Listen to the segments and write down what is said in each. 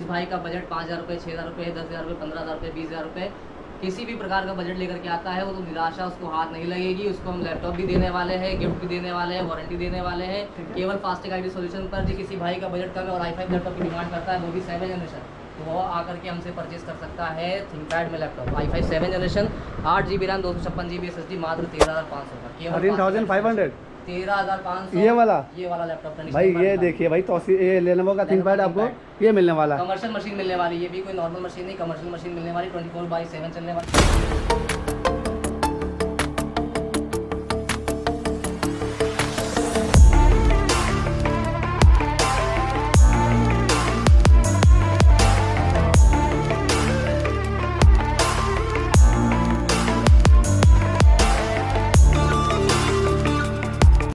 इस भाई का बजट 5,000 रुपये, 6,000 रुपये, 10,000 रुपये, 15,000 रुपये, 20,000 रुपये, किसी भी प्रकार का बजट लेकर के आता है वो तो निराशा उसको हाथ नहीं लगेगी। उसको हम लैपटॉप भी देने वाले हैं, गिफ्ट भी देने वाले हैं, वारंटी देने वाले हैं। केवल फास्टेक आईटी सॉल्यूशन पर जी किसी भाई का बजट कम है और i5 लैपटॉप की डिमांड करता है, वो भी 7 जनरेशन, तो वो आकर के हमसे परचेज कर सकता है थिंकपैड में laptop i5 7 generation 8 GB RAM 256 GB SSD मात्र 13,500 का, केवल 13,500 13,500 ये वाला लैपटॉप भाई। ये देखिए भाई, तो ये लेनोवो का थिंकपैड आपको ये मिलने वाला है। कमर्शियल मशीन मिलने वाली, ये भी कोई नॉर्मल मशीन नहीं, कमर्शियल मशीन मिलने वाली, 24/7 चलने वाली।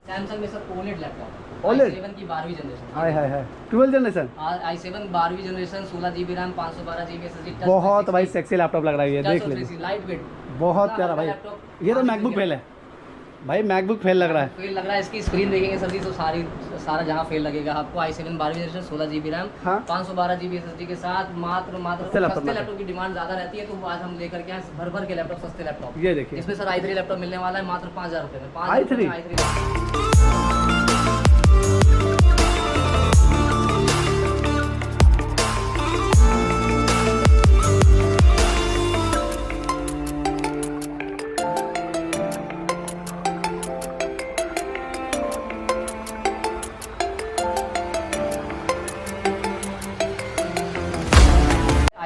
सैमसंग में sir OLED laptop, OLED i7 की 12वीं जनरेशन, हाय हाय हाय 12 जनरेशन, i7 12वीं generation, 16 GB RAM, 512 GB SSD, बहुत भाई सेक्सी लैपटॉप लग रहा है ये, देख लीजिए लाइट वेट, बहुत प्यारा भाई। ये तो मैकबुक फेल है भाई, मैकबुक फेल लग रहा है, फेल लग रहा है। इसकी स्क्रीन देखेंगे सर जी तो सारा जहाँ फेल लगेगा आपको। i7 12वीं जनरेशन, 16 GB रैम, हाँ? 512 GB SSD के साथ मात्र सस्ते लैपटॉप की डिमांड ज़्यादा रहती है, तो आज हम लेकर के आए भर के लैपटॉप, सस्ते लैपटॉप। ये देखिए इसमें सर i3 लैपटॉप मिलने वाला है मात्र 5,000 रुपये में। i3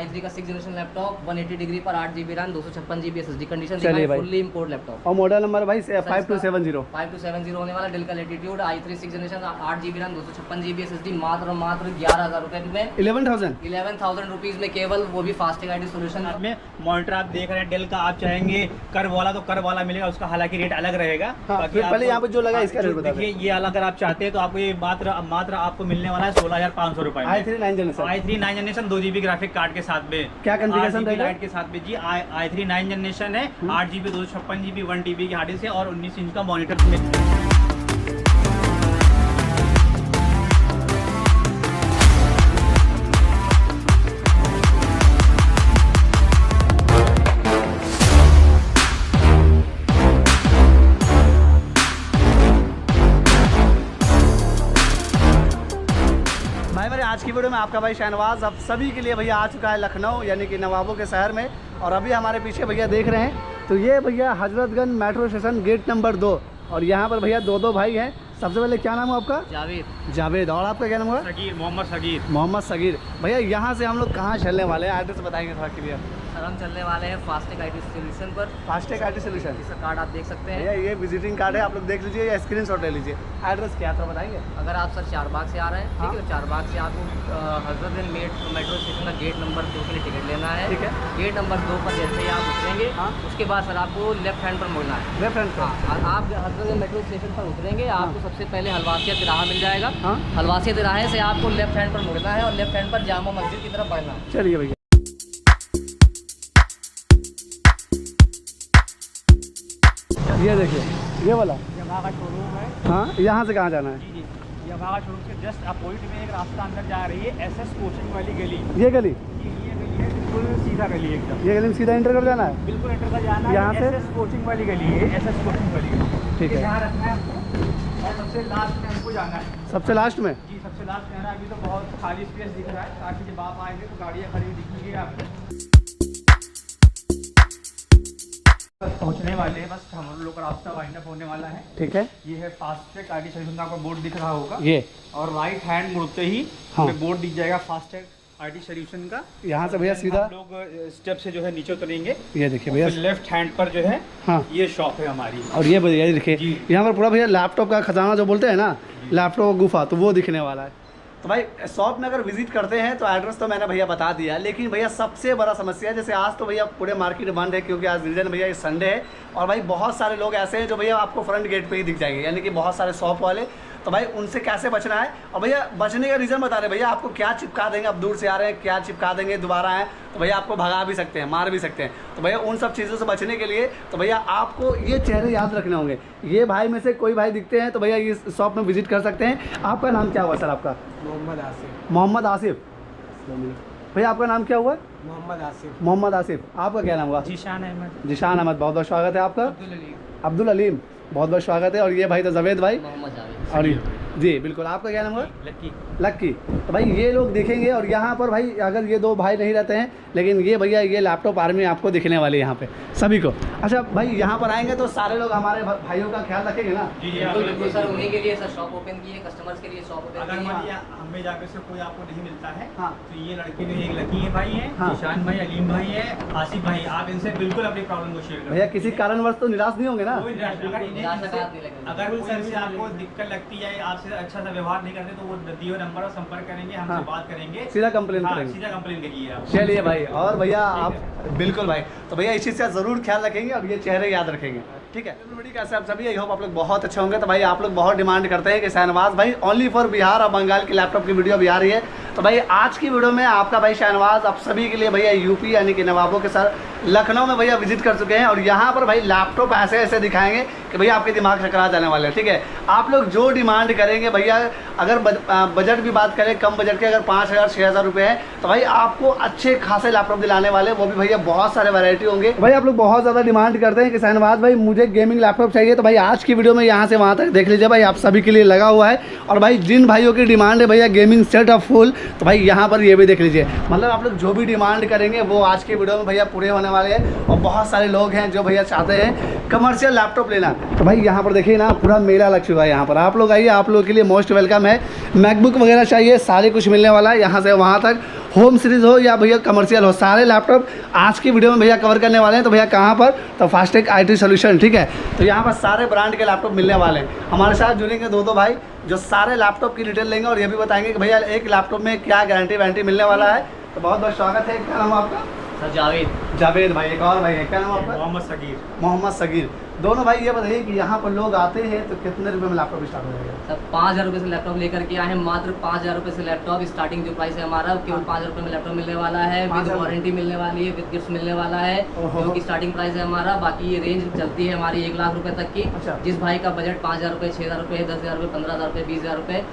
i3 का 6 जनरेशन लैपटॉप 180 डिग्री पर 8 GB RAM 256 GB SSD condition चलिए भाई, फुल्ली इंपोर्ट लैपटॉप। और मॉडल नंबर भाई 5270 5270 होने वाला, डेल का latitude, i3 6 generation 8 GB RAM 256 GB SSD मात्र 11,000 रुपये में, 11,000 रुपीज़ में केवल, वो भी फास्टेक आईटी सोल्यूशन में। मॉनिटर आप देख रहे हैं डेल का, आप चाहेंगे कर्व वाला तो कर्व वाला मिलेगा, उसका हालांकि रेट अलग रहेगा। बाकी पहले यहाँ पे जो लगा इसका रेट बता देखिए, ये अगर आप चाहते हैं तो आपको ये मात्र आपको मिलने वाला है 16,500 रुपए। i3 9 generation, i3 9 generation 2 GB graphic card के साथ में, क्या कॉन्फ़िगरेशन रहेगा लाइट के साथ में जी। i3 9 जनरेशन है, 8 GB 256 GB 1 TB की हार्ड डिस्क है और 19 इंच का मॉनिटर में। आज की वीडियो में आपका भाई शाहनवाज अब सभी के लिए भैया आ चुका है लखनऊ, यानी कि नवाबों के शहर में। और अभी हमारे पीछे भैया देख रहे हैं तो ये भैया Hazratganj metro station gate number 2, और यहाँ पर भैया दो भाई हैं। सबसे पहले क्या नाम है आपका? जावेद। और आपका क्या नाम हुआ? मोहम्मद सगीर। भैया यहाँ से हम लोग कहाँ चलने वाले हैं, एड्रेस बताएंगे थोड़ा क्लियर। सर हम चलने वाले हैं फास्टेक आईटी सोल्यूशन पर। फास्टेक आईटी सोल्यूशन, इसका कार्ड आप देख सकते हैं, ये विजिटिंग कार्ड है, आप लोग देख लीजिए या स्क्रीनशॉट ले लीजिए। एड्रेस क्या है तो बताएंगे। अगर आप सर चारबाग से आ रहे हैं, ठीक है, चारबाग से आपको हजरतगंज मेट्रो स्टेशन का गेट नंबर 2 के लिए टिकट लेना है, ठीक है। गेट नंबर 2 पर जैसे ही आप उतरेंगे, उसके बाद सर आपको लेफ्ट हैंड पर मुड़ना है, लेफ्ट हैंड पर। आप हजरतगंज मेट्रो स्टेशन पर उतरेंगे, आपको सबसे पहले हलवासिया तिराहा मिल जाएगा, हलवासिया तिराहे से आपको लेफ्ट हैंड पर मुड़ना है और लेफ्ट हैंड पर जामा मस्जिद की तरफ बढ़ना है। चलिए भैया, ये देखिए ये वाला यामाहा का शोरूम है। हाँ, यहाँ से कहाँ जाना है? जी जी, यामाहा का शोरूम से जस्ट अपोजिट में एक रास्ता अंदर जा रही है, SS कोचिंग वाली गली। ये गली? ये गली है, बिल्कुल सीधा गली एकदम। ये गली में सीधा एंटर कर जाना है? बिल्कुल एंटर कर जाना है। यहाँ से SS कोचिंग वाली गली है, SS कोचिंग वाली। ठीक है, यहाँ रखना है आपको और सबसे लास्ट में हमको जाना है। सबसे लास्ट में? जी सबसे लास्ट में है ना। अभी तो बहुत खाली स्पेस दिख रहा है, ताकि जब आप आएंगे तो गाड़ियाँ खड़ी दिखेंगी आपको। पहुंचने वाले हैं, बस हम लोग का रास्ता वाइंड अप होने वाला है। ठीक है, ये है फास्टेक आईटी सोल्यूशन का आपको बोर्ड दिख रहा होगा ये, और राइट हैंड मुड़ते ही बोर्ड दिख जाएगा फास्टेक आईटी सोल्यूशन का। यहाँ से भैया सीधा हम लोग स्टेप से जो है नीचे उतरेंगे, ये देखिए भैया लेफ्ट हैंड पर जो है ये शॉप है हमारी। और ये भैया ये देखिए यहाँ पर पूरा भैया लैपटॉप का खजाना जो बोलते हैं ना, लैपटॉप का गुफा, तो वो दिखने वाला है। तो भाई शॉप में अगर विजिट करते हैं तो एड्रेस तो मैंने भैया बता दिया, लेकिन भैया सबसे बड़ा समस्या है, जैसे आज तो भैया पूरे मार्केट बंद है क्योंकि आज रीजन भैया ये संडे है, और भाई बहुत सारे लोग ऐसे हैं जो भैया आपको फ्रंट गेट पे ही दिख जाएंगे, यानी कि बहुत सारे शॉप वाले। तो भाई उनसे कैसे बचना है, और भैया बचने का रीज़न बता रहे भैया, आपको क्या चिपका देंगे, आप दूर से आ रहे हैं क्या चिपका देंगे, दोबारा आए तो भैया आपको भगा भी सकते हैं, मार भी सकते हैं। तो भैया उन सब चीज़ों से बचने के लिए तो भैया आपको ये चेहरे याद रखने होंगे। ये भाई में से कोई भाई दिखते हैं तो भैया इस शॉप में विजिट कर सकते हैं। आपका नाम क्या हुआ सर? आपका? मोहम्मद आसिफ। मोहम्मद आसिफ भैया आपका नाम क्या हुआ? मोहम्मद आसिफ। मोहम्मद आसिफ। आपका क्या नाम हुआ? जीशान अहमद। जिशान अहमद, बहुत बहुत स्वागत है आपका। अब्दुल अलीम, बहुत बहुत स्वागत है। और ये भाई तो जावेद भाई, मोहम्मद जावेद। और जी बिल्कुल, आपका क्या नाम हुआ? लक्की। लक्की। तो भाई ये लोग दिखेंगे, और यहाँ पर भाई अगर ये दो भाई नहीं रहते हैं, लेकिन ये भैया ये लैपटॉप आर्मी आपको दिखने वाली है यहाँ पे सभी को। अच्छा भाई, यहाँ पर आएंगे तो सारे लोग हमारे भाइयों का ख्याल रखेंगे ना? जी बिल्कुल बिल्कुल सर, उन्हीं के लिए सर शॉप ओपन की है, कस्टमर्स के लिए शॉप ओपन अगर की है। मानिए हमें जाकर से कोई आपको नहीं मिलता है हाँ। तो ये लड़के जो एक लकी है भाई है, हाँ। जीशान भाई, अलीम भाई है, आसिफ भाई, आप इनसे बिल्कुल अपनी प्रॉब्लम को शेयर करें। भैया किसी कारणवश तो निराश नहीं होंगे ना? कोई निराशा का हाथ नहीं लगेगा। अगर कोई सर से आपको दिक्कत लगती है, आपसे अच्छा सा व्यवहार नहीं करते, तो वो दिए हुए नंबर पर संपर्क करेंगे, हमसे हाँ। बात करेंगे, सीधा कंप्लेन हाँ, करेंगे। सीधा कंप्लेन करिए आप। चलिए भाई, और भैया आप बिल्कुल भाई, तो भैया इस चीज़ का ज़रूर ख्याल रखेंगे और ये चेहरे याद रखेंगे, ठीक है? कैसे आप सभी, आई होप आप लोग बहुत अच्छे होंगे। तो भाई आप लोग बहुत डिमांड करते हैं कि शहनवाज भाई ओनली फॉर बिहार और बंगाल की लैपटॉप की वीडियो भी आ रही है। तो भाई आज की वीडियो में आपका भाई शहनवाज आप सभी के लिए भैया यूपी यानी कि नवाबों के सर लखनऊ में भैया विजिट कर चुके हैं, और यहाँ पर भाई लैपटॉप ऐसे ऐसे दिखाएंगे कि भैया आपके दिमाग चकरा जाने वाले हैं, ठीक है? आप लोग जो डिमांड करेंगे भैया, अगर बजट भी बात करें कम बजट के, अगर 5,000 6,000 रुपये है तो भाई आपको अच्छे खासे लैपटॉप दिलाने वाले, वो भी भैया बहुत सारे वैरायटी होंगे। भाई आप लोग बहुत ज़्यादा डिमांड करते हैं कि शहनवाज भाई मुझे गेमिंग लैपटॉप चाहिए, तो भाई आज की वीडियो में यहाँ से वहाँ तक देख लीजिए भाई, आप सभी के लिए लगा हुआ है। और भाई जिन भाइयों की डिमांड है भैया गेमिंग सेट ऑफ फुल, तो भाई यहाँ पर ये भी देख लीजिए, मतलब आप लोग जो भी डिमांड करेंगे वो आज की वीडियो में भैया पूरे होने वाले हैं। और बहुत सारे लोग हैं जो भैया चाहते हैं कमर्शियल लैपटॉप लेना, तो भाई यहाँ पर देखिए ना पूरा मेला लग चुका है। यहाँ पर आप लोग आइए, आप लोग के लिए मोस्ट वेलकम है। मैकबुक वगैरह चाहिए, सारे कुछ मिलने वाला है यहाँ से वहाँ तक, होम सीरीज़ हो या भैया कमर्शियल हो, सारे लैपटॉप आज की वीडियो में भैया कवर करने वाले हैं। तो भैया कहाँ पर? तो फास्टेक IT सॉल्यूशन, ठीक है? तो यहाँ पर सारे ब्रांड के लैपटॉप मिलने वाले हैं। हमारे साथ जुड़ेंगे दो भाई जो सारे लैपटॉप की डिटेल लेंगे और ये भी बताएंगे कि भैया एक लैपटॉप में क्या गारंटी वारंटी मिलने वाला है। तो बहुत बहुत स्वागत है। क्या नाम आपका? सर जावेद। जावेद भाई। एक और भाई है, क्या नाम आपका? मोहम्मद सगीर। मोहम्मद सगीर। दोनों भाई ये बताइए कि यहाँ पर लोग आते हैं तो कितने रुपए में लैपटॉप स्टार्ट हो जाएगा? सर 5,000 रुपये से लैपटॉप लेकर के आए हैं, मात्र 5,000 रुपये से लैपटॉप स्टार्टिंग जो प्राइस है हमारा, केवल 5,000 रुपये में लैपटॉप मिलने वाला है, विद वारंटी मिलने वाली है, विद गिफ्ट मिलने वाला है, जो कि स्टार्टिंग प्राइस है हमारा। बाकी ये रेंज चलती है हमारी 1 लाख रुपये तक की। अच्छा। जिस भाई का बजट 5,000 रुपये, 6,000 रुपये, 10,000 रुपये, 15,000 रुपये, 20,000 रुपये,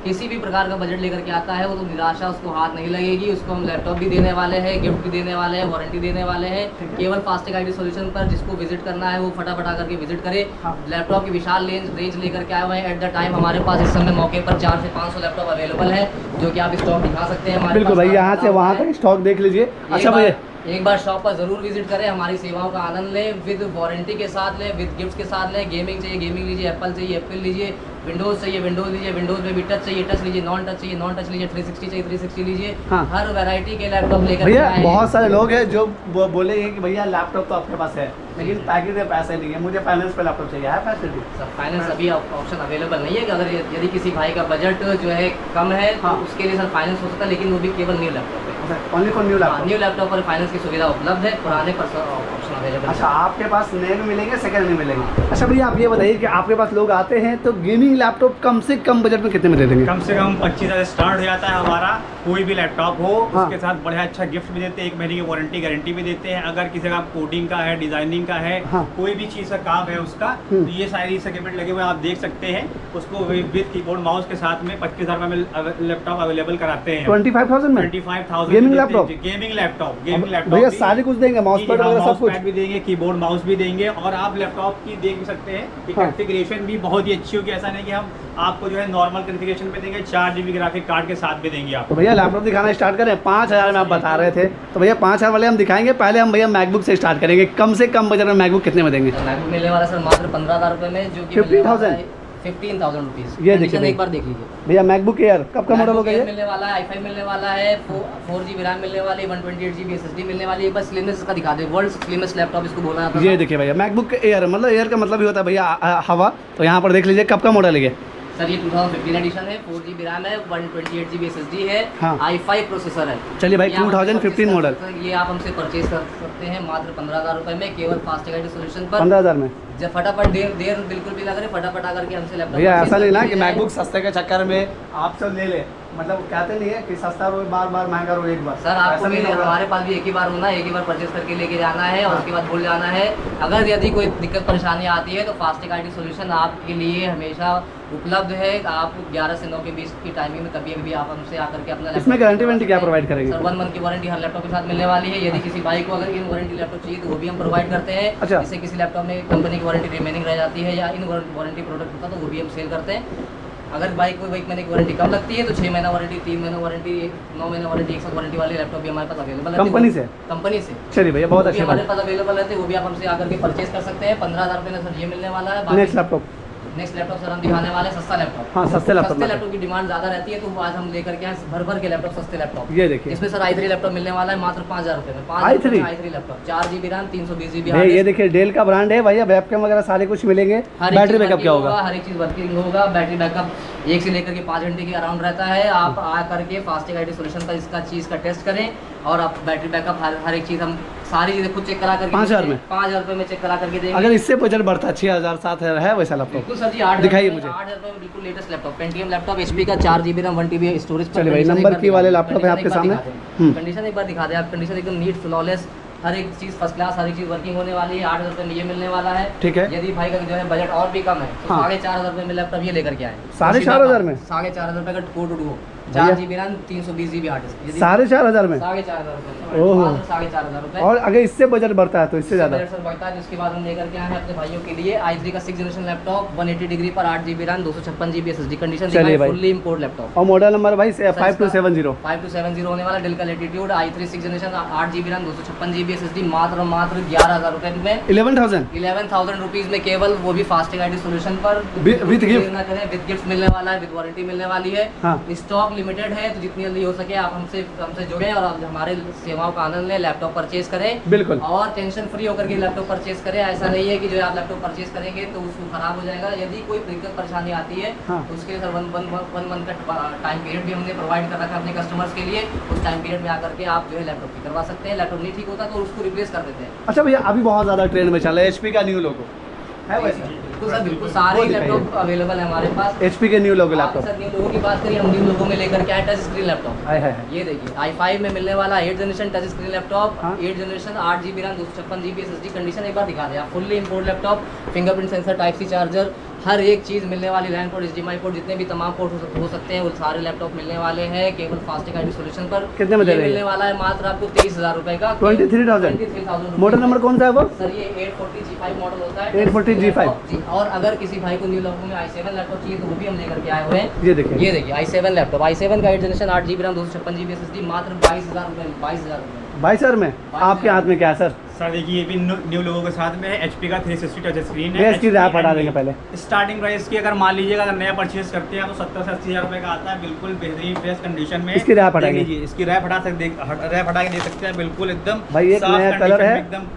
किसी भी प्रकार का बजट लेकर के आता है, वो तो निराशा उसको हाथ नहीं लगेगी। उसको हम लैपटॉप भी देने वाले हैं, गिफ्ट भी देने वाले हैं, वारंटी देने वाले हैं। केवल फास्टेक IT सॉल्यूशन पर जिसको विजिट करना है वो फटाफट आकर के विजिट करे। हाँ। लैपटॉप की विशाल रेंज लेकर के आए हुए हैं। एट द टाइम हमारे पास इस समय मौके पर 400 से 500 लैपटॉप अवेलेबल है, जो कि आप स्टॉक दिखा सकते हैं हमारे बिल्कुल पास। भाई, यहाँ से वहाँ तक स्टॉक देख लीजिए। अच्छा भैया, एक बार शॉप पर जरूर विजिट करें, हमारी सेवाओं का आनंद लें, विद वारंटी के साथ लें, विद गिफ्ट के साथ लें। गेमिंग चाहिए गेमिंग लीजिए, एप्पल चाहिए एप्पल लीजिए, विंडोज़ चाहिए विंडोज़ लीजिए, विंडोज़ में भी टच चाहिए टच लीजिए, नॉन टच चाहिए नॉन टच लीजिए, 360 चाहिए 360 लीजिए। हाँ। हर वैरायटी के लैपटॉप लेकर भैया के आए हैं। बहुत सारे लोग हैं जो बोलेंगे कि भैया लैपटॉप तो आपके पास है, लेकिन पैकेज में पैसे नहीं है, मुझे फाइनेंस पे लैपटॉप चाहिए, है फैसिलिटी? सर फाइनेंस अभी ऑप्शन अवेलेबल नहीं है कि अगर यदि किसी भाई का बजट जो है कम है तो हाँ। उसके लिए सर फाइनेंस हो सकता है, लेकिन वो भी केवल न्यू लैपटॉप है। Only for new laptop? New laptop पर फाइनेंस की सुविधा उपलब्ध है, पुराने पर ऑप्शन अवेलेबल है। अच्छा, आपके पास नए में मिलेंगे, सेकंड में मिलेंगे? अच्छा भैया आप ये बताइए कि आपके पास लोग आते हैं तो गेमिंग लैपटॉप कम से कम बजट में कितने में दे देंगे? कम से कम 25,000 से स्टार्ट हो जाता है हमारा। कोई भी लैपटॉप हो, हाँ। उसके साथ बढ़िया अच्छा गिफ्ट भी देते हैं, 1 महीने की वारंटी गारंटी भी देते हैं। अगर किसी का कोडिंग का है, डिजाइनिंग का है, हाँ। कोई भी चीज़ का काम है उसका, तो ये सारी सेगमेंट लगे हुए आप देख सकते हैं। उसको विद कीबोर्ड माउस के साथ में 25,000 में लैपटॉप अवेलेबल कराते हैं। 25,000 में 25,000 गेमिंग लैपटॉप? गेमिंग लैपटॉप भैया सारे कुछ देंगे, माउस पैड वगैरह सब कुछ भी देंगे, कीबोर्ड माउस भी देंगे। और आप लैपटॉप की देख सकते हैं कि हाँ। कॉन्फ़िगरेशन भी बहुत ही अच्छी होगी। ऐसा नहीं कि हम आपको जो है नॉर्मल कॉन्फ़िगरेशन पे देंगे, 4 GB ग्राफिक कार्ड के साथ भी देंगे आपको। तो भैया लैपटॉप दिखाना स्टार्ट करें। 5,000 में आप बता रहे थे, तो भैया 5,000 वाले हम दिखाएंगे। पहले हम भैया मैकबुक से स्टार्ट करेंगे। कम से कम बजट में मैकबुक कितने में देंगे? मैकबुक मिलने वाला सर मात्र 15,000 रुपये में, जो कि 15,000? 15,000 रुपीज़। ये देखिए एक बार देख लीजिए भैया, मैकबुक एयर कब का मॉडल होगा? ये मिलने वाला है, i5 मिलने वाला है, 4GB रैम मिलने वाली है, 128 GB SSD मिलने वाली है। बस स्लिमनेस का दिखा दे, वर्ल्ड स्लिमेस्ट लैपटॉप इसको बोला जाता है। ये देखिए भैया, मैकबुक एयर, मतलब एयर का मतलब ही होता है भैया हवा। तो यहाँ पर देख लीजिए कब का मॉडल है ये? सर ये 2015 एडिशन है, 4GB रैम है, 128 GB SSD है, हाँ। i5 प्रोसेसर है। चलिए भाई, ये आप 2015 मॉडल। ये आप हमसे परचेज कर सकते हैं मात्र 15,000 रुपये में, केवल फास्टेक IT सॉल्यूशन पर। 15,000 में जब फटाफट देर बिल्कुल भी ना करें, फटाफट आकर के हमसे लैपटॉप भैया ऐसा नहीं ना कि मैकबुक सस्ते के चक्कर में आप सब ले ले। मतलब कहते नहीं है कि सस्ता रो बार बार, महंगा रो एक बार। सर आपको ऐसा नहीं होगा। हमारे पास भी एक ही बार होना है, एक ही बार परचेज करके लेके जाना है और उसके बाद भूल जाना है। अगर यदि कोई दिक्कत परेशानी आती है तो फास्टेग आईटी सॉल्यूशन आपके लिए हमेशा उपलब्ध है। आप 11 से 9 के बीच की टाइमिंग में कभी भी आप हमसे आकर के अपना इसमें गारंटी वारंटी क्या प्रोवाइड करेंगे? सर 1 मंथ की वारंटी हर लैपटॉप के साथ मिलने वाली है। यदि किसी भाई को अगर इन वारंटी लैपटॉप चाहिए तो वो भी हम प्रोवाइड करते हैं। अच्छा। जैसे किसी लैपटॉप में कंपनी की वारंटी रिमेनिंग रह जाती है या इन वारंटी प्रोडक्ट होता है तो वो भी हम सेल करते हैं। अगर बाइक को 1 महीने की वारंटी कम लगती है तो 6 महीना वारंटी, 3 महीना वारंटी, 9 महीना वारंटी, 1 साल वारंटी वाले लैपटॉप भी हमारे पास अवेलेबल है कंपनी से? कंपनी से। चलिए भैया, बहुत वो भी अच्छी हमारे बात। पास अवेलेबल रहते हैं, वो भी आप हमसे आकर के परचेज कर सकते हैं। 15,000 रुपये में सर ये मिलने वाला है। Next laptop? Next laptop sir हम दिखाने वाले सस्ता लैपटॉप। हाँ, सस्ते लैपटॉप। लैपटॉप की डिमांड ज्यादा रहती है तो आज हम लेकर के आए भर के लैपटॉप, सस्ते लैपटॉप। ये देखिए, इसमें सर i3 लैपटॉप मिलने वाला है मात्र 5,000 रुपये में। i3 i3 laptop 4 GB RAM, 320 GB। ये देखिए डेल का ब्रांड है भैया, वेबकैम वगैरह सारे कुछ मिलेंगे। बैटरी बैकअप क्या होगा? हर एक चीज वर्किंग होगा। बैटरी बैकअप 1 से लेकर के 5 घंटे के अराउंड रहता है। आप आ करके फास्टेग आईटी सॉल्यूशन का इसका चीज का टेस्ट करें और आप बैटरी बैकअप हर एक चीज हम सारी चीजें खुद चेक करा करके 5,000 में? 5,000 रुपये में चेक करा करके देंगे। अगर इससे बजट बढ़ता है 6,000 7,000 है वैसा लैपटॉप? बिल्कुल सर जी, 8,000 दिखाइए मुझे। 8,000 रुपये में बिल्कुल latest laptop, Pentium laptop, HP का 4 GB रैम, 1 TB स्टोरेज। चलिए भाई, नंबर की वाले लैपटॉप है आपके सामने। कंडीशन एक बार दिखा दे आप। कंडीशन एकदम नीट फ्लॉलेस, हर एक चीज फर्स्ट क्लास, हर एक चीज वर्किंग होने वाली है। 8,000 रुपये में ये मिलने वाला है। ठीक है। यदि भाई का जो है बजट और भी कम है तो हाँ। 4,500 रुपये में लैपटॉप ये लेकर के आए। 4,500 में? 4,500 रुपये का कोड उठो, 4 GB RAM, 320 GB hard disk. 4,500 में? 4,500 रुपये। ओहो। 4,500 रुपये। और अगर इससे बजट बढ़ता है तो इससे ज़्यादा? बढ़ता है। उसके बाद हम लेकर के आए हैं अपने भाइयों के लिए i3 का 6th जनरेशन लैपटॉप, 180 डिग्री पर 8 GB RAM, 256 GB SSD। Condition चलिए भाई, फुल्ली इंपोर्ट लैपटॉप। और मॉडल नंबर भाई 5270? 5270 होने वाला। डेल का latitude, i3 6th generation, 8 GB RAM, 256 GB SSD, मात्र 11,000 रुपये में। 11,000 रुपीज में केवल, वो भी फास्टेग आईटी सॉल्यूशन पर विद गिफ्ट ना करें, विद गिफ्ट मिलने वाला है, विद वारंटी मिलने वाली है। हाँ। स्टॉक लिमिटेड है तो जितनी जल्दी हो सके आप हमसे जुड़ें और आप हमारे सेवाओं का आनंद लें, लैपटॉप परचेज करें। बिल्कुल। और टेंशन फ्री होकर के लैपटॉप परचेज करें। ऐसा नहीं है कि जो आप लैपटॉप परचेज करेंगे तो उसको खराब हो जाएगा। यदि कोई दिक्कत परेशानी आती है हाँ। तो उसके लिए सर वन मंथ का टाइम पीरियड भी हमने प्रोवाइड कर रखा है अपने कस्टमर्स के लिए। उस टाइम पीरियड में आकर के आप जो है लैपटॉप ठीक करवा सकते हैं। लैपटॉप नहीं ठीक होता तो उसको रिप्लेस कर देते हैं। अच्छा भैया, अभी बहुत ज़्यादा ट्रेंड में चला है HP का न्यू लोगो है वैसा? बिल्कुल सर, बिल्कुल सारे लैपटॉप अवेलेबल है हमारे पास। HP के new logo laptop? Sir new लोगों की बात करिए, हम न्यू लोगों में लेकर के आए टच स्क्रीन लैपटॉप। है। ये देखिए i5 में मिलने वाला 8th generation touch screen laptop. हाँ। 8th generation 8 GB RAM, 256 GB SSD। Condition एक बार दिखा दें आप। Fully import laptop, fingerprint sensor, type C charger, हर एक चीज़ मिलने वाली। लैंड पोर्ट, HDMI पोर्ट, जितने भी तमाम पोर्ट हो सकते हैं वो सारे लैपटॉप मिलने वाले हैं केवल फास्टेग आईटी सॉल्यूशन पर। कितने में दे रहे हैं? मिलने वाला है मात्र आपको 23,000 रुपये का। 23,000? मॉडल नंबर कौन सा है वो? सर ये 840 G5 मॉडल होता है। 840 G5 जी। और अगर किसी भाई को न्यू लोगों में i7 लैपटॉप चाहिए तो वो भी हम लेकर के आए हुए हैं। ये देखिए, ये देखिए i7 लैपटॉप, i7 का 8th generation, 8 GB RAM, 256 GB SSD, मात्र 22,000 रुपये। 22,000 रुपये 22,000 में? आपके हाथ में क्या है सर? सर देखिए ये भी न्यू लोगों के साथ में है। HP का 360 टच स्क्रीन है। भैया इसकी रैप हटा देंगे पहले। स्टार्टिंग प्राइस की अगर मान लीजिएगा अगर नया परचेज करते हैं तो 70 से 80,000 रुपये का आता है। बिल्कुल बेहतरीन फ्रेश कंडीशन में। इसकी रैप हटाएंगे? देख लीजिए, इसकी रैप हटा के दे सकते हैं। बिल्कुल एकदम भाई एक साफ नया condition कलर है। में एकदम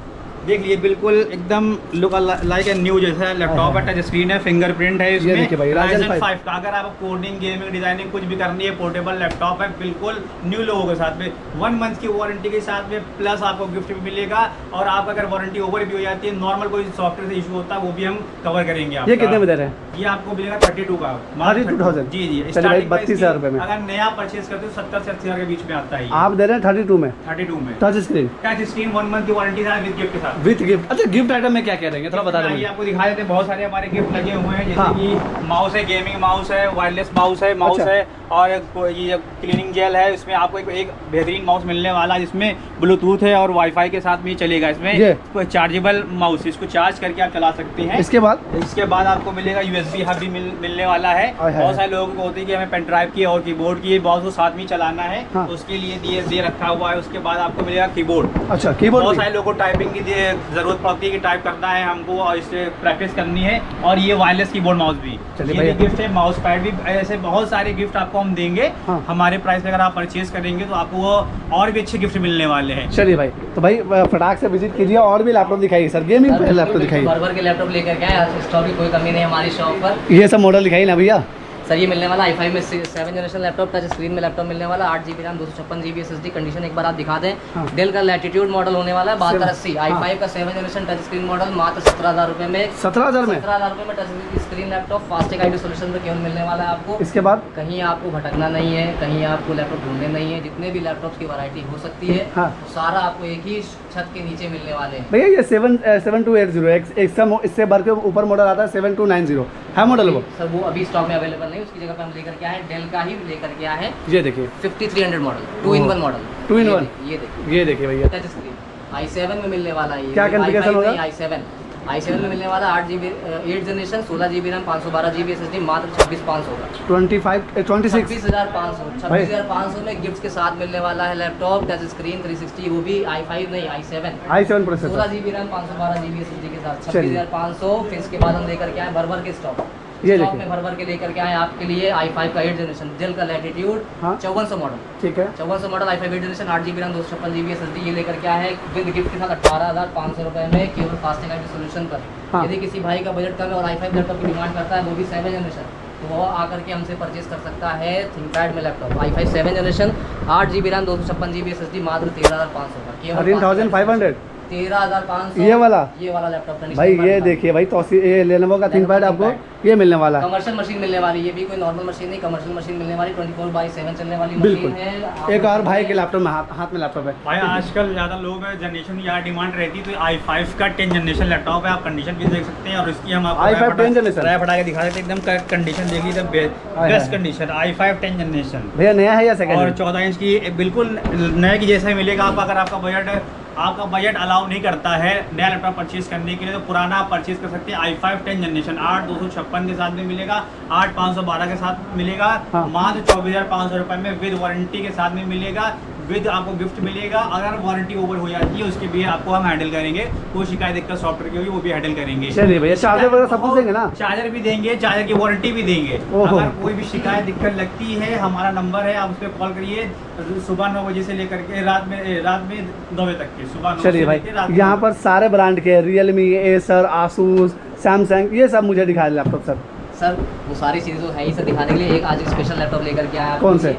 देख लीजिए, बिल्कुल एकदम लुक लाइक ए न्यू जैसा लैपटॉप है। टच स्क्रीन है, फिंगरप्रिंट है इसमें। देखिए भाई, Ryzen 5 का अगर आप कोडिंग, गेमिंग, डिजाइनिंग कुछ भी करनी है, पोर्टेबल लैपटॉप है। बिल्कुल न्यू लोगों के साथ में 1 मंथ की वारंटी के साथ में प्लस आपको गिफ्ट भी मिलेगा। और आप अगर वारंटी ओवर भी हो जाती है, नॉर्मल कोई सॉफ्टवेयर से इशू होता है, वो भी हम कवर करेंगे। ये कितने में दे रहे हैं? ये आपको मिलेगा 32 का। 32,000? जी जी। चलिए भाई, starting price 32,000 रुपये में। अगर नया परचेज करते हो 70 से 80,000 के बीच में आता है। आप दे रहे हैं 32 में? 32 में touch screen, touch screen 1 month की वारंटी था विद गिफ्ट के साथ। With gift? अच्छा, गिफ्ट आइटम में क्या कह रहे हैं थोड़ा बता दें ये आपको दिखा देते हैं। बहुत सारे हमारे गिफ्ट लगे हुए हैं, जैसे हाँ। कि माउस है, गेमिंग माउस है, वायरलेस माउस है, अच्छा। है और ये क्लीनिंग जेल है। इसमें आपको एक बेहतरीन माउस मिलने वाला है जिसमें ब्लूटूथ है और वाईफाई के साथ में ही चलेगा। इसमें चार्जेबल माउस, इसको चार्ज करके आप चला सकते हैं। इसके बाद आपको मिलेगा USB हब भी मिलने वाला है। बहुत सारे लोगों को होती है कि हमें पेन ड्राइव की और कीबोर्ड की बहुत साथ में चलाना है, हाँ। तो उसके लिए दे रखा हुआ है। उसके बाद आपको मिलेगा कीबोर्ड। अच्छा, कीबोर्ड बहुत भी? सारे लोगों को टाइपिंग की जरूरत पड़ती है कि टाइप करना है हमको और इससे प्रैक्टिस करनी है। और ये वायरलेस कीबोर्ड माउस भी, चलिए ये भैया। भी गिफ्ट है। माउस पैड भी, ऐसे बहुत सारे गिफ्ट आपको हम देंगे। हाँ। हमारे प्राइस पे अगर आप परचेज करेंगे तो आपको वो और भी अच्छे गिफ्ट मिलने वाले हैं। चलिए भाई, तो भाई फटाक से विजिट कीजिए और भी लैपटॉप दिखाइए सर। गेमिंग लैपटॉप दिखाइए। भर के लैपटॉप लेकर के आए। स्टॉक की कोई कमी नहीं है हमारी शॉप पर। ये सब मॉडल दिखाइए ना भैया। सर ये मिलने वाला i5 में 7 जनरेशन लैपटॉप, टच स्क्रीन में लैपटॉप मिलने वाला, 8 GB RAM, 256 GB SSD। Condition एक बार आप दिखा दें। हाँ। डेल का लैटिट्यूड मॉडल होने वाला है 7280, i5 का 7 जनरेशन टच स्क्रीन मॉडल मात्र 17,000 रुपये में। 17,000 में 17,000 रुपये में touch screen laptop Fastech ID Solution में केवल मिलने वाला है आपको। इसके बाद कहीं आपको भटकना नहीं है, कहीं आपको लैपटॉप ढूंढने नहीं है। जितने भी लैपटॉप की वैरायटी हो सकती है हाँ। वो सारा आपको एक ही छत के नीचे मिलने वाले हैं। भैया ये 7280 इससे बढ़ के ऊपर मॉडल आता है 7290 है मॉडल वो? सर वो अभी स्टॉक में अवेलेबल नहीं, उसकी जगह पे हम लेकर के आए डेल का ही लेकर के आए हैं। ये देखिए 5300 मॉडल 2-in-1 मॉडल 2-in-1 ये देखिए भैया टच स्क्रीन i7 में मिलने वाला है। क्या configuration होगा? i7 में मिलने वाला 8 generation 16 GB RAM 512 GB SSD मात्र 26,500 का। 26 26,500 में गिफ्ट के साथ मिलने वाला है लैपटॉप टच स्क्रीन 360, वो भी i5 नहीं i7 i7 processor 16 GB RAM 512 GB SSD के साथ चलिए। 26,500। फिर इसके बाद हम लेकर के आए भर के स्टॉक ये स्टॉक देखिए। में भर के लेकर के आए आपके लिए i5 का 8 जनरेशन डेल का लैटिट्यूड हाँ। 5400 मॉडल ठीक है 5400 model i5 8 generation 8 GB RAM 256 GB SSD ये लेकर के आए हैं विद गिफ्ट के साथ 18,500 रुपये में केवल फास्टेक आईडी सोल्यूशन पर। हाँ। यदि किसी भाई का बजट कम है और i5 लैपटॉप की डिमांड करता है वो भी 7 जनरेशन, तो वो आकर के हमसे परचेज कर सकता है थिंकपैड में laptop i5 7 generation 8 GB RAM 256 GB SSD मात्र 13,500 का। केवल 13,500 13,500 ये वाला लैपटॉप का भाई ये देखिए भाई तो ये लेनोवो का थिंकपैड आपको ये मिलने वाला है। कमर्शियल मशीन मिलने वाली, ये भी कोई नॉर्मल मशीन नहीं, कमर्शियल मशीन मिलने वाली 24/7 चलने वाली बिल्कुल। मशीन है। एक और भाई के लैपटॉप में हाथ में लैपटॉप है भाई आजकल ज़्यादा लोग जनरेशन या डिमांड रहती है, तो i5 का 10 जनरेशन लैपटॉप है। आप कंडीशन भी देख सकते हैं और इसकी हम आपको i5 10 जनरेशन राय फटा के दिखा सकते हैं। एकदम कंडीशन देख लीजिए, बेस्ट कंडीशन i5 10 जनरेशन भैया नया है या और सेकंड? 14 इंच की बिल्कुल नए की जैसा ही मिलेगा आपको। अगर आपका बजट अलाउ नहीं करता है नया लैपटॉप परचेज करने के लिए, तो पुराना आप परचेज कर सकते हैं। i5 10 जनरेशन 8,256 के साथ में मिलेगा, 8,512 के साथ मिलेगा। हाँ। मात्र 24,500 रुपये में विद वारंटी के साथ में मिलेगा, विद आपको गिफ्ट मिलेगा। अगर वारंटी ओवर हो जाती है उसके भी आपको हम हैंडल करेंगे, कोई शिकायत दिक्कत सॉफ्टवेयर की होगी वो भी हैंडल करेंगे। चलिए भैया चार्जर वगैरह सब कुछ देंगे ना? चार्जर भी देंगे, चार्जर की वारंटी भी देंगे। ओहो। अगर कोई भी शिकायत दिक्कत लगती है हमारा नंबर है, आप उस पर कॉल करिए। सुबह 9 बजे से लेकर के रात में 9 बजे तक के सुबह 9 चलिए से भाई लेकर रात में यहाँ 9 पर सारे ब्रांड के रियलमी, एसर, आसूस, सैमसंग ये सब मुझे दिखा लैपटॉप सर। सर वो सारी चीज़ें तो है ही सर दिखाने के लिए। एक आज स्पेशल लैपटॉप लेकर के आया कौन से?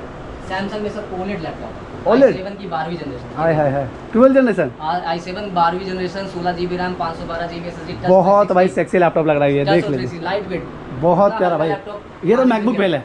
सैमसंग में sir OLED laptop OLED? i7 की 12वीं जनरेशन हाय हाय हाय 12 जनरेशन i7 12वीं generation 16 GB RAM 512 GB SSD बहुत भाई सेक्सी लैपटॉप लग रहा है ये, देख लीजिए लाइट वेट बहुत प्यारा भाई। ये तो मैकबुक फेल है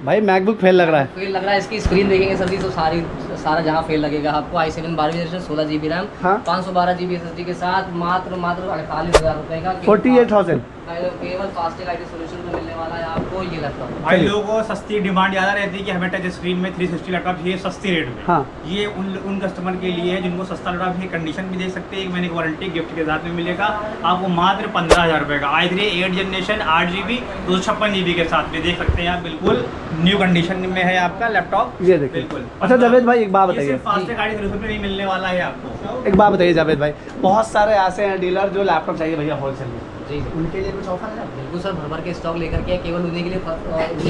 भाई, मैकबुक फेल लग रहा है। फेल लग रहा है। इसकी स्क्रीन देखेंगे सर जी तो सारा जहाँ फेल लगेगा आपको। i7 12वीं जनरेशन 16 GB रैम हाँ। 512 GB SSD के साथ मात्र 48,000 रुपये का 48,000 केवल फास्टेक आईडी सोल्यूशन में मिलने वाला है आपको ये लैपटॉप। भाई लोगों को सस्ती डिमांड ज़्यादा रहती है कि हमें टच स्क्रीन में 360 लैपटॉप चाहिए सस्ती रेट में। हाँ। ये उन कस्टमर के लिए है जिनको सस्ता लैपटॉप है। कंडीशन भी देख सकते हैं, 1 महीने की वारंटी गिफ्ट के साथ में मिलेगा आपको मात्र 15,000 रुपये का। i3 8 जनरेशन 8 GB 256 GB के साथ में देख सकते हैं आप, बिल्कुल न्यू कंडीशन में है आपका लैपटॉप। ये देखिए। बिल्कुल। अच्छा जावेद भाई एक बात ये बताइए, सिर्फ फास्टेक आईडी सोल्यूशन में ही मिलने वाला है आपको। एक बात बताइए जावेद भाई, बहुत सारे ऐसे हैं डीलर जो लैपटॉप चाहिए भैया होलसेल में, जी उनके लिए कुछ ऑफर है? बिल्कुल सर भर के स्टॉक लेकर के केवल उन्हीं के लिए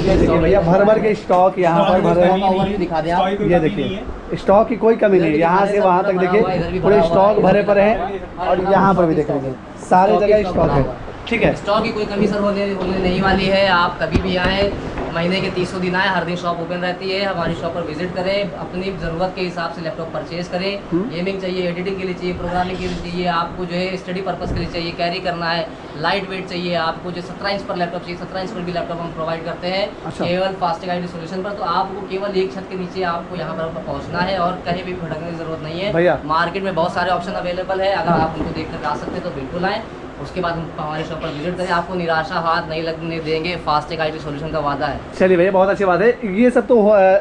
देखिए भैया भर के स्टॉक यहाँ पर भरे हैं। ओवरव्यू दिखा दें आप। स्टॉक कोई ये कमी देखिए नहीं है। स्टॉक की कोई कमी नहीं, यहाँ से वहाँ तक देखिए पूरे स्टॉक भरे पड़े हैं और यहाँ पर भी देख लीजिए सारे जगह स्टॉक है। ठीक है स्टॉक की कोई कमी सर होने नहीं वाली है। आप कभी भी आए, महीने के 300 दिन आए, हर दिन शॉप ओपन रहती है। हमारी शॉप पर विजिट करें, अपनी ज़रूरत के हिसाब से लैपटॉप परचेज करें। गेमिंग चाहिए, एडिटिंग के लिए चाहिए, प्रोग्रामिंग के लिए चाहिए, आपको जो है स्टडी पर्पस के लिए चाहिए, कैरी करना है, लाइट वेट चाहिए आपको, जो 17 इंच पर लैपटॉप चाहिए 17 इंच पर भी लैपटॉप हम प्रोवाइड करते हैं। अच्छा। केवल फास्टेक आईडी सोल्यूशन पर। तो आपको केवल एक छत के नीचे आपको यहाँ पर पहुँचना है और कहीं भी भटकने की जरूरत नहीं भैया। है। मार्केट में बहुत सारे ऑप्शन अवेलेबल है, अगर आप उनको देख कर आ सकते हैं तो बिल्कुल आएँ। उसके बाद हम हमारी शॉप पर विजिट करें, आपको निराशा हाथ नहीं लगने देंगे। फास्टेक आईडी सोल्यूशन का वादा है। चलिए भैया बहुत अच्छी बात है। ये सब तो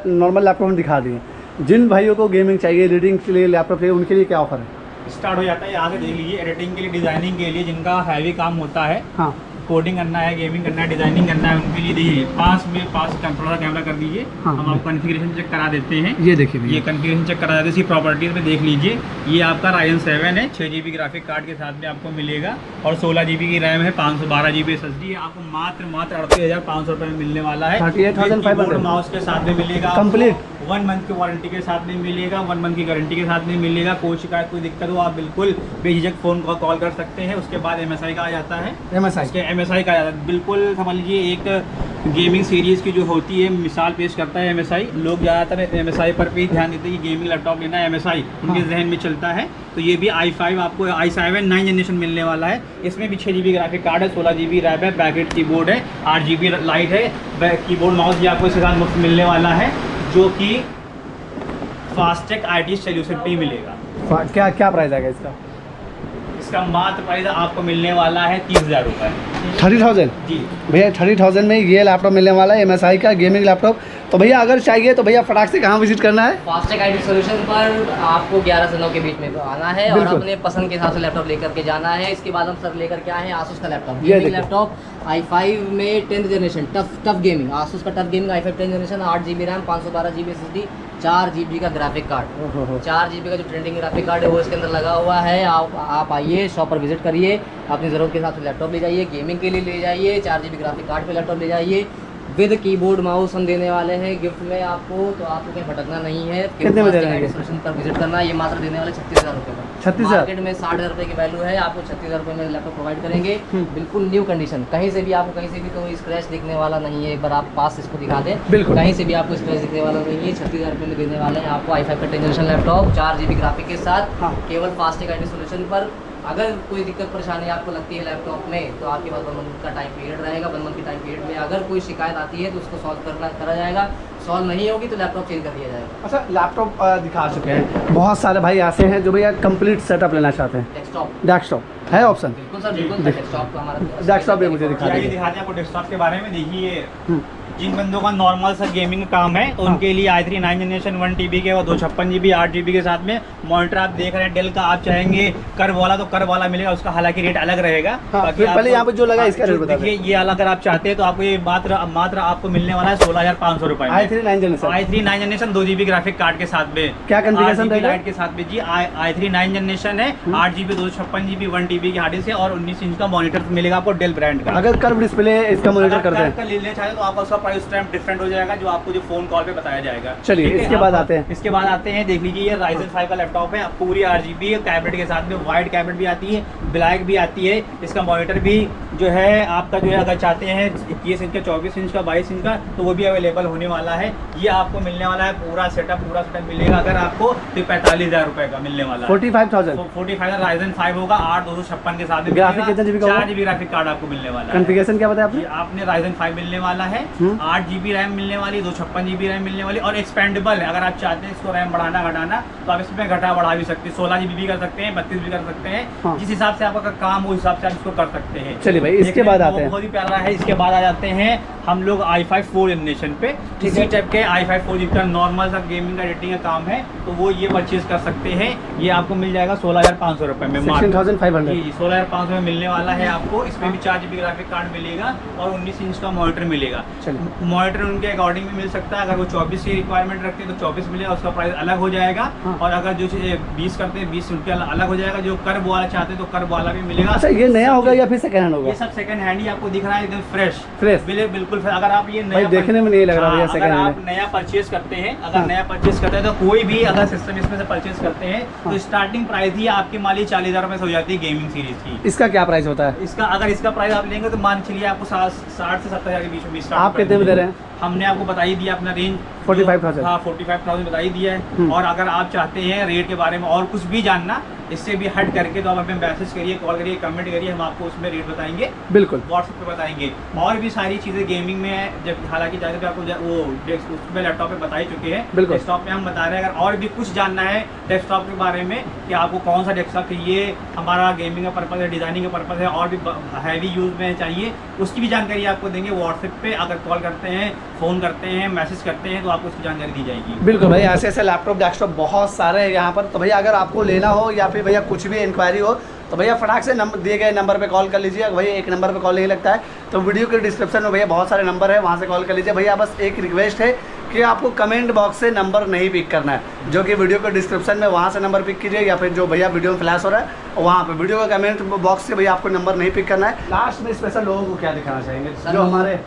नॉर्मल लैपटॉप हम दिखा दिए, जिन भाइयों को गेमिंग चाहिए, एडिटिंग के लिए लैपटॉप चाहिए, उनके लिए क्या ऑफर है? स्टार्ट हो जाता है यहाँ से देख लीजिए। एडिटिंग के लिए, डिजाइनिंग के लिए, जिनका हैवी काम होता है, हाँ कोडिंग करना है, गेमिंग करना है, डिजाइनिंग करना है, उनके लिए देखिए पास थोड़ा कैमरा कर दीजिए। हाँ। हम आपको कॉन्फ़िगरेशन चेक करा देते हैं। ये देखिए ये भैया कॉन्फ़िगरेशन चेक करा देते हैं। इसी प्रॉपर्टीज में देख लीजिए, ये आपका Ryzen 7 है, 6 GB ग्राफिक कार्ड के साथ में आपको मिलेगा और 16 GB की रैम है, 512 GB SSD है। आपको मात्र 38,500 रुपये में मिलने वाला है। 38,500 माउस के साथ में मिलेगा कंप्लीट 1 मंथ की वारंटी के साथ में मिलेगा, 1 मंथ की गारंटी के साथ में मिलेगा। कोई शिकायत, कोई दिक्कत हो आप बिल्कुल बेझिझक फ़ोन को कॉल कर सकते हैं। उसके बाद MSI का आ जाता है। MSI उसके MSI का आ जाता है, बिल्कुल समझ लीजिए एक गेमिंग सीरीज़ की जो होती है मिसाल पेश करता है MSI। लोग ज़्यादातर MSI पर भी ध्यान देते हैं कि गेमिंग लैपटॉप लेना है MSI, उनके जहन में चलता है। तो ये भी i5 आपको i7 9 जनरेशन मिलने वाला है। इसमें भी 6 GB ग्राफिक कार्ड है, 16 GB रैम है, बैकेट कीबोर्ड है, 8 GB लाइट है, कीबोर्ड माउस भी आपको इसके साथ मुफ्त मिलने वाला है, जो कि फास्टेक IT सोल्यूशन पे ही मिलेगा। क्या क्या प्राइस आएगा इसका? इसका मात्र प्राइस आपको मिलने वाला है 30,000 रुपये। 30,000 जी भैया, 30,000 में ये लैपटॉप मिलने वाला है MSI का गेमिंग लैपटॉप। तो भैया अगर चाहिए तो भैया फटाक से कहाँ विजिट करना है? फास्टेक IT सोल्यूशन पर आपको 11 से 9 के बीच में आना है और बिल्कुल। अपने पसंद के हिसाब से लैपटॉप लेकर के जाना है। इसके बाद हम सर लेकर के आए हैं आसूस का लैपटॉप, ये गेमिंग देखो। लैपटॉप i5 में 10th generation TUF gaming, Asus का TUF gaming i5 10th generation, 8 GB RAM, 512 GB SSD, 4 GB का ग्राफिक कार्ड, 4 GB का जो ट्रेंडिंग ग्राफिक कार्ड है वो इसके अंदर लगा हुआ है। आप आइए शॉप पर विजिट करिए, अपनी ज़रूरत के हिसाब से लैपटॉप ले जाइए, गेमिंग के लिए ले जाइए, 4 GB ग्राफिक कार्ड पे लैपटॉप ले जाइए, विद कीबोर्ड माउस हम देने वाले हैं गिफ्ट में आपको, तो आपको कहीं भटकना नहीं है। कितने में दे रहे हैं ये? सोल्यूशन पर विजिट करना है। ये मात्र देने वाले 36,000 रुपये का। 36,000? मार्केट में 60,000 रुपये की वैल्यू है, आपको 36,000 रुपये में लैपटॉप प्रोवाइड करेंगे, बिल्कुल न्यू कंडीशन। कहीं से भी आपको कहीं से भी कोई स्क्रैच दिखने वाला नहीं है। एक बार आप पास इसको दिखा दें, बिल्कुल। कहीं से भी आपको स्क्रैच दिखने वाला नहीं है। 36,000 रुपये में देने वाले हैं आपको i5 का 10th generation laptop, 4 GB graphic के साथ, हाँ। केवल फास्टेक IT सोल्यूशन पर। अगर कोई दिक्कत परेशानी आपको लगती है लैपटॉप में, तो आपके पास 1 मंथ का टाइम पीरियड रहेगा। 1 मंथ के टाइम पीरियड में अगर कोई शिकायत आती है तो उसको सॉल्व करा जाएगा। सॉल्व नहीं होगी तो लैपटॉप चेंज कर दिया जाएगा। अच्छा, लैपटॉप दिखा चुके हैं, बहुत सारे भाई ऐसे हैं जो भैया कंप्लीट सेटअप लेना चाहते हैं। डेस्कटॉप है ऑप्शन? बिल्कुल सर, बिल्कुल सर, डेस्कटॉप का हमारा डेस्कटॉप भी मुझे दिखा दिखाते दीजिए। हैं आपको डेस्कटॉप के बारे में। देखिए जिन बंदों का नॉर्मल सा गेमिंग काम है तो उनके लिए i3 9 जनरेशन 1 TB के और 256 GB 8 GB के साथ में मॉनिटर आप देख रहे हैं डेल का। आप चाहेंगे कर्व वाला तो कर्व वाला मिलेगा, उसका हालांकि रेट अलग रहेगा। हाँ, बाकी फिर पहले आपको- यहाँ पे जो लगा इसका रेट बता देखिए ये अगर आप चाहते हैं तो आपको ये मात्र आपको मिलने वाला है 16,500 रुपये। i3 9 generation i3 9 generation 2 GB graphic card के साथ में, क्या configuration 8 GB रहेगा? लाइट के साथ में जी। i3 9 जनरेशन है, 8 GB 256 GB 1 TB की हार्ड डिस्क है और 19 इंच का मॉनिटर मिलेगा आपको डेल ब्रांड का। अगर कर्व डिस्प्ले इसका मॉनिटर करते हैं का लेना चाहे तो आपका उसका प्राइस टाइम डिफरेंट हो जाएगा, जो आपको जो फोन कॉल पे बताया जाएगा। चलिए, ठीक है, इसके बाद आते हैं। इसके बाद आते हैं, देख लीजिए ये Ryzen 5 का लैपटॉप है, पूरी RGB कैबिनेट के साथ में, वाइड कैबिनेट भी आती है, ब्लैक भी आती है। इसका मॉनिटर भी जो है आपका जो है अगर चाहते हैं 21 इंच का, 24 इंच का, 22 इंच का, तो वो भी अवेलेबल होने वाला है। ये आपको मिलने वाला है पूरा सेटअप मिलेगा अगर आपको तो 45,000 रुपये का मिलने वाला है। 45,000 45 Ryzen 5 होगा 8 256 के साथ में। ग्राफिक कितना GB का होगा? 4 GB ग्राफिक कार्ड आपको मिलने वाला है। कॉन्फ़िगरेशन क्या बताया आपने? जी, आपने Ryzen 5 मिलने वाला है, 8 GB रैम मिलने वाली, 256 GB रैम मिलने वाली और एक्सपेंडेबल है। अगर आप चाहते हैं इसको रैम बढ़ाना घटाना तो आप इसमें घटा बढ़ा भी सकते हैं, 16 GB भी कर सकते हैं, 32 भी कर सकते हैं। हाँ। जिस हिसाब से आपका काम हो उस हिसाब से आप इसको कर सकते हैं। चलिए भाई, इसके देखने बाद में आते हैं। बहुत ही प्यारा है। इसके बाद आ जाते हैं हम लोग i5 4 जनरेशन पे। ठीक इसी है। टाइप के i5 4 जिनका नॉर्मल सा गेमिंग का एडिटिंग का काम है तो वो ये परचेज कर सकते हैं। ये आपको मिल जाएगा 16,500 रुपये में। 16,500 जी 16,500 में मिलने वाला है आपको। इसमें भी 4 GB ग्राफिक कार्ड मिलेगा और 19 इंच का मॉनिटर मिलेगा। चलिए। मॉनिटर उनके अकॉर्डिंग भी मिल सकता है। अगर वो 24 की रिक्वायरमेंट रखते हैं तो 24 मिलेगा, उसका प्राइस अलग हो जाएगा। हाँ। और अगर जो 20 करते हैं 20 उनके अलग हो जाएगा। जो कर्व वाला चाहते हैं तो कर्व वाला भी मिलेगा। अच्छा, ये नया होगा या फिर सेकंड हैंड होगा? ये सब सेकंड हैंड ही आपको दिख रहा है, एकदम फ्रेश फ्रेश बिल्कुल। अगर आप ये भाई देखने में नहीं लग रहा भैया हाँ, सेकंड अगर हैंड आप नया परचेज करते हैं, अगर हाँ। नया परचेज करते हैं तो कोई भी अगर सिस्टम इसमें से परचेज करते हैं हाँ। तो स्टार्टिंग प्राइस ही आपकी माली 40,000 रुपये से हो जाती है गेमिंग सीरीज की। इसका क्या प्राइस होता है? इसका अगर इसका प्राइस आप लेंगे तो मान चलिए आपको 60 से 70,000 के बीच में start आप कितने में दे रहे हैं? हमने आपको बता ही दिया अपना रेंज 45,000। हाँ 45,000 बता ही दिया है। और अगर आप चाहते हैं रेट के बारे में और कुछ भी जानना इससे भी हट करके तो आप हमें मैसेज करिए, कॉल करिए, कमेंट करिए, हम आपको उसमें रेट बताएंगे, बिल्कुल व्हाट्सएप पे बताएंगे। और भी सारी चीज़ें गेमिंग में है, जब हालांकि ज़्यादा आपको वो उसमें लैपटॉप पे बता ही चुके हैं। बिल्कुल। डेस्कटॉप पे हम बता रहे हैं। अगर और भी कुछ जानना है डेस्कटॉप के बारे में कि आपको कौन सा डेस्कटॉप चाहिए, हमारा गेमिंग का पर्पज़ है, डिज़ाइनिंग का पर्पज़ है और भी हैवी यूज़ में चाहिए, उसकी भी जानकारी आपको देंगे व्हाट्सएप पे। अगर कॉल करते हैं, फ़ोन करते हैं, मैसेज करते हैं तो आपको उसकी जानकारी दी जाएगी। बिल्कुल भाई, ऐसे ऐसे लैपटॉप डेस्कटॉप बहुत सारे हैं यहाँ पर। तो भैया अगर आपको लेना हो या फिर भैया कुछ भी इंक्वायरी हो तो भैया फटाक से दिए गए नंबर पे कॉल कर लीजिए। भैया एक नंबर पे कॉल नहीं लगता है तो वीडियो के डिस्क्रिप्शन में भैया बहुत सारे नंबर है, वहाँ से कॉल कर लीजिए। भैया बस एक रिक्वेस्ट है कि आपको कमेंट बॉक्स से नंबर नहीं पिक करना है, जो कि वीडियो के डिस्क्रिप्शन में वहाँ से नंबर पिक कीजिए या फिर जो भैया वीडियो में फ्लैश हो रहा है वहाँ पे वीडियो का कमेंट बॉक्स से भैया आपको नंबर नहीं पिक करना है। लास्ट में स्पेशल लोगों को क्या दिखाना चाहेंगे सर, जो हमारे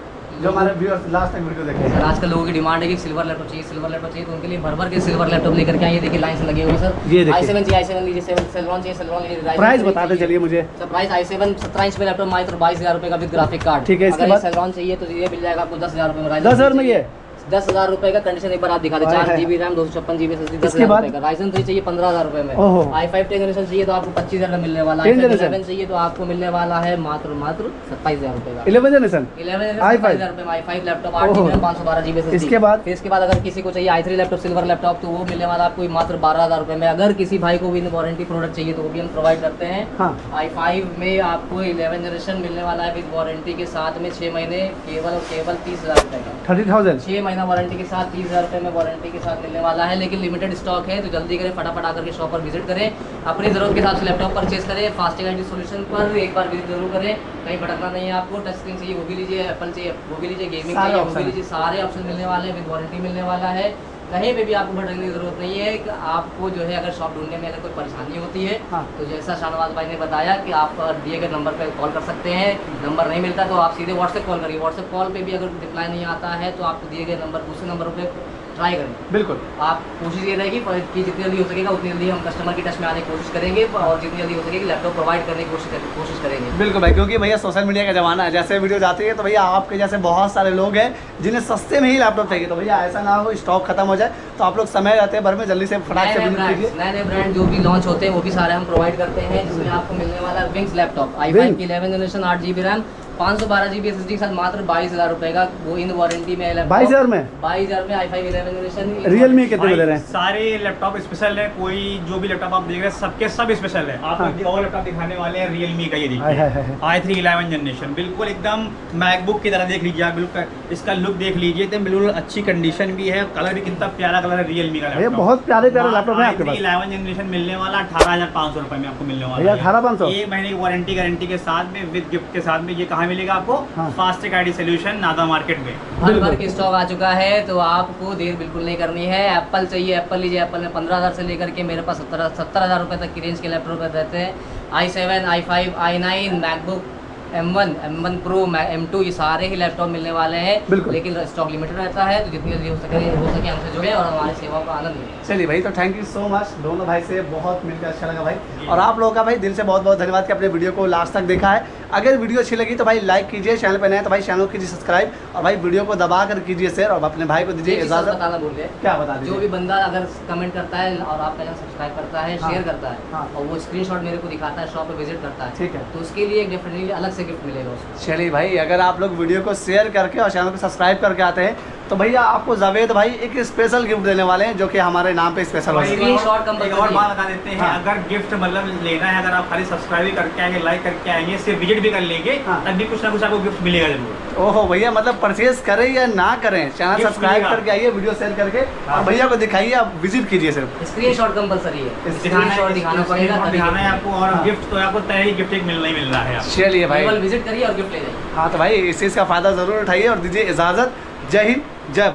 जो हमारे व्यूअर्स लास्ट तक वीडियो देखें। सर आजकल लोगों की डिमांड है कि सिल्वर लैपटॉप चाहिए, तो उनके लिए भर के सिल्वर लैपटॉप लेकर के आए। ये देखिए लाइन से लगे हुए सर। ये देखिए। i7 चाहिए i7 लीजिए, सेलेरॉन चाहिए सेलेरॉन लीजिए। प्राइस बताते चलिए मुझे। सर प्राइस i7 17 इंच में लैपटॉप मात्र 22,000 रुपए का विद ग्राफिक कार्ड। ठीक है, इसके बाद सेलेरॉन चाहिए तो ये मिल जाएगा आपको 10,000 रुपए में। 10,000 में ये 10,000 रुपए का कंडीशन एक बार आप दिखा दे। 4 GB रैम 256 GB SSD 10,000 रुपए का। Ryzen 3 चाहिए 15,000 रुपए में। ओहो। i5 10 जनरेशन चाहिए तो आपको 25,000 में मिलने वाला है। 10 जनरेशन 11 चाहिए तो आपको मिलने वाला है मात्र 27,000 रुपए का। 11 जनरेशन 11 i5 27,000 रुपए में i5 laptop 8 GB RAM 512 GB SSD। इसके बाद फिर इसके बाद अगर किसी को चाहिए i3 लैपटॉप सिल्वर लैपटॉप तो वो मिलने वाला आपको मात्र 12,000 रुपए में। अगर किसी भाई को विद वारंटी प्रोडक्ट चाहिए तो वो भी हम प्रोवाइड करते हैं। हाँ। i5 में आपको 11 जनरेशन मिलने वाला है विद वारंटी के साथ में 6 महीने केवल 30,000 रुपए का। 30,000 6 महीना वारंटी के साथ 30,000 रुपए में वारंटी के साथ मिलने वाला है। लेकिन लिमिटेड स्टॉक है तो जल्दी करें, फटाफट आकर के शॉप पर विजिट करें, अपनी ज़रूरत के हिसाब से लैपटॉप परचेज करें। फास्टिंग IT सॉल्यूशन पर एक बार विजिट जरूर करें, कहीं भटकना नहीं है आपको। टच स्क्रीन चाहिए वो भी लीजिए, एप्पल चाहिए वो भी लीजिए, गेमिंग सारे चाहिए वो option भी लीजिए, सारे ऑप्शन मिलने वाले हैं, विद वारंटी मिलने वाला है। कहीं पे भी आपको भटकने की जरूरत नहीं है। कि आपको जो है अगर शॉप ढूंढने में अगर कोई परेशानी होती है हाँ। तो जैसा शाहनवाज भाई ने बताया कि आप दिए गए नंबर पर कॉल कर सकते हैं। नंबर नहीं मिलता तो आप सीधे व्हाट्सएप कॉल करिए। व्हाट्सएप कॉल पे भी अगर रिप्लाई नहीं आता है तो आपको दिए गए नंबर दूसरे नंबर पे ट्राई करें। बिल्कुल। आप कोशिश ये रहेगी कि जितनी जल्दी हो सकेगा उतनी जल्दी हम कस्टमर की टच में आने की कोशिश करेंगे और जितनी जल्दी हो सकेगी लैपटॉप प्रोवाइड करने की कोशिश करेंगे। बिल्कुल भाई, क्योंकि भैया सोशल मीडिया का ज़माना है, जैसे वीडियो जाती है तो भैया आपके जैसे बहुत सारे लोग हैं जिन्हें सस्ते में ही लैपटॉप चाहिए। तो भैया ऐसा ना हो स्टॉक खत्म हो जाए तो आप लोग समय रहते हैं भर में जल्दी से फटाक से विजिट कीजिए। नए ब्रांड जो भी लॉन्च होते हैं वो भी सारे हम प्रोवाइड करते हैं, जिसमें आपको मिलने वाला है विंग्स लैपटॉप i5 की 11 generation 8 GB RAM 512 GB SSD के साथ मात्र 22,000 रुपए का। वो इन वारंटी में 22,000 में 22,000 में i5 11 जनरेशन। रियलमी कितने में दे रहे हैं? सारे लैपटॉप स्पेशल है, कोई जो भी लैपटॉप आप देख रहे हैं सबके सब स्पेशल है। आपको हाँ। एक और लैपटॉप दिखाने वाले हैं रियलमी का, ये हाय हाय देखिए हाय। i3 11 जनरेशन, बिल्कुल एकदम मैकबुक की तरह देख लीजिए आप। बिल्कुल इसका लुक देख लीजिए, एकदम बिल्कुल अच्छी कंडीशन भी है, कलर भी कितना प्यारा कलर है रियलमी का भैया लैपटॉप। बहुत प्यारे लैपटॉप है आपके पास। 11 जनरेशन मिलने वाला 18,500 रुपए में आपको मिलने वाला भैया है। 18,500 एक महीने की वारंटी गारंटी के साथ में विद गिफ्ट के साथ में। ये कहाँ मिलेगा आपको? हाँ। फास्टिक IT सॉल्यूशन नादा मार्केट में। हर भर के स्टॉक आ चुका है तो आपको देर बिल्कुल नहीं करनी है। एप्पल चाहिए एप्पल लीजिए, एप्पल में 15,000 से लेकर के मेरे पास 70,000 रुपये तक की रेंज के लैपटॉप रहते हैं। i7 i5 i9 MacBook M1 Pro M2 ये सारे ही लैपटॉप मिलने वाले हैं। बिल्कुल। लेकिन स्टॉक लिमिटेड रहता है तो जितनी जल्दी हो सके हमसे जुड़े और हमारी सेवाओं का आनंद लें। चलिए भाई, तो थैंक यू सो मच दोनों भाई से, बहुत मिलकर अच्छा लगा भाई। और आप लोगों का भाई दिल से बहुत बहुत धन्यवाद कि अपने वीडियो को लास्ट तक देखा है। अगर वीडियो अच्छी लगी तो भाई लाइक कीजिए, चैनल पर नए हैं तो भाई चैनल को कीजिए सब्सक्राइब, और भाई वीडियो को दबा कर कीजिए शेयर, और अपने भाई को दीजिए एक चीज़ इजाज़त। बताना भूल गए, क्या बता जो दीजिए? भी बंदा अगर कमेंट करता है और आपका चैनल सब्सक्राइब करता है, हाँ। शेयर करता है हाँ। और वो स्क्रीनशॉट मेरे को दिखाता है, शॉप पे विजिट करता है, ठीक है। तो उसके लिए डेफिनेटली अलग से गिफ्ट मिलेगा उसको। चलिए भाई, अगर आप लोग वीडियो को शेयर करके और चैनल को सब्सक्राइब करके आते हैं तो भैया आपको जावेद भाई एक स्पेशल गिफ्ट देने वाले हैं जो कि हमारे नाम पे स्पेशल भाई, होगा। स्क्रीनशॉट एक और बात बता देते हैं, हाँ। अगर गिफ्ट मतलब लेना है, अगर आप खाली सब्सक्राइब भी करके आएंगे, लाइक करके आएंगे, सिर्फ विजिट भी कर लेंगे, हाँ। तब भी कुछ ना कुछ आपको गिफ्ट मिलेगा जरूर। ओहो भैया, मतलब परचेज करें या ना करें, चैनल गिफ्ट सब्सक्राइब मिलेगा। करके आइए, वीडियो शेयर करके हाँ। और भैया को दिखाइए, आप विजिट कीजिए सिर्फ। स्क्रीनशॉट कंपलसरी है, स्क्रीनशॉट दिखाना पड़ेगा, तभी दिखाना है आपको, और हाँ। गिफ्ट तो आपको तय ही गिफ्ट एक मिलना ही मिल रहा है आपको। चलिए भाई, केवल विजिट करिए और गिफ्ट ले जाइए। हाँ तो भाई इस चीज़ का फ़ायदा ज़रूर उठाइए और दीजिए इजाज़त। जय हिंद, जय